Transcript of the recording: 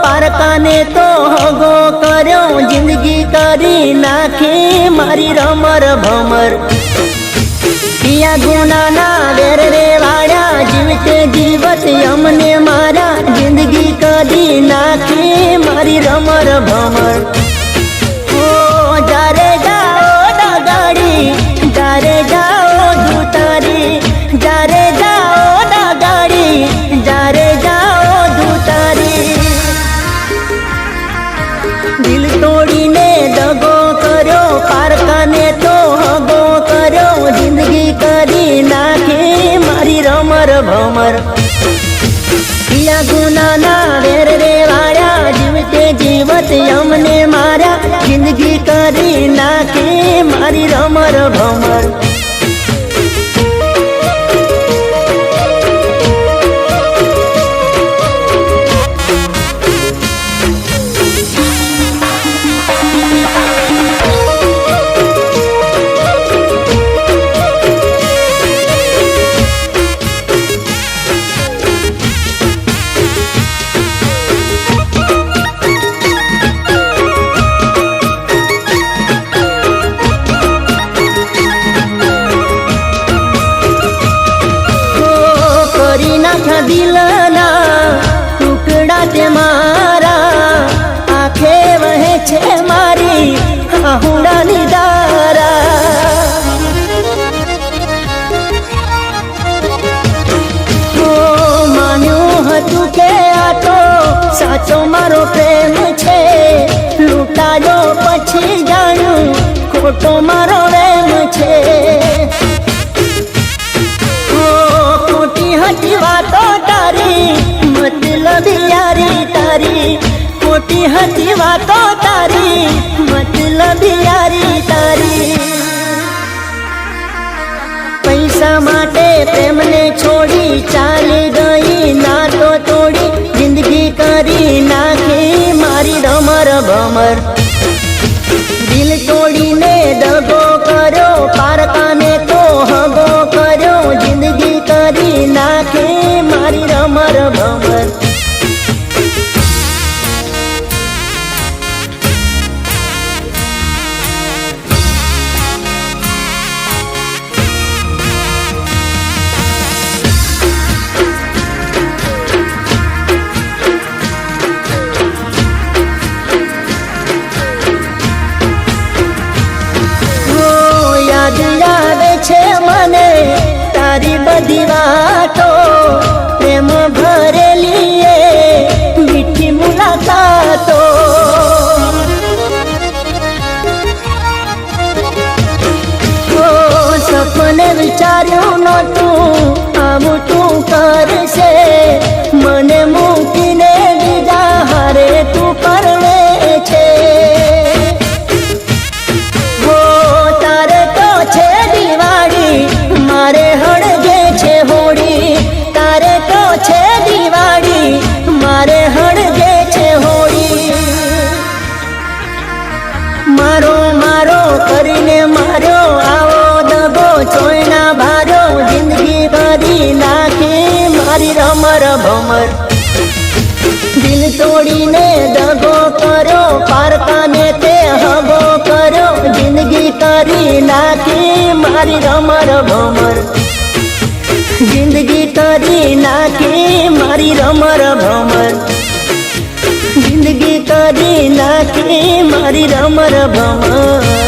पारकाने तो हगो कर्यो जिंदगी करी नाखी मारी रमर भमर पिया गुना ना वेर रे वाड़ा जीवते जीवत यमने मारा जिंदगी करी नाखी मारी रमर भमर ओ जारे जाओ डगाड़ी जारे जाओ दूतारी जारे जाओ डगाड़ी जारे जाओ दूतारी दिल तोड़ी ने दगो करो पारकाने तो हगो करो जिंदगी करी नाखी मारी रमर भमर पिया गुना ना वेर रे वाड़ा जीवते जीवत यमने मारा जिंदगी करी नाखी मारी रमर भमर दिलना टुकड़ा ते मारा आखे वहे छे मारी आहुड़ा निदारा ओ मान्यू हतु के आ तो साचो मारो प्रेम छे लूटायो पछी जाणू खोटो मारो प्रेम छे हटी वातो तारी मतलब यारी तारी खोटी हटी वातो तारी मतलब यारी तारी पैसा माटे प्रेम ने छोड़ी चाली गई ना तो तोड़ी जिंदगी करी नाखी मारी रमर भमर दिल तोड़ी ने दगो करो पारकाने तो हगो करो जिंदगी करी नाखी मारी रमर भमर मने तारी बधी वातो प्रेम भरेली मीठी मुलाकातो ओ सपने विचार्यु नतु आमु तू करशे मने मूकीने बीजा हारे तू परणे छे मारे हड़गे छे होड़ी तारे तो छे दिवाड़ी मारे हड़गे छे होड़ी मारो मारो करीने मारो आवो दगो चोयना भारो जिंदगी भरी नाखी मारी रमर भमर दिल तोड़ी ने दगो करो पारकाने ते हगो करो जिंदगी करी नाखी मारी रमर भमर जिंदगी करी नाखी मारी रमर भमर जिंदगी करी नाखी मारी रमर भमर।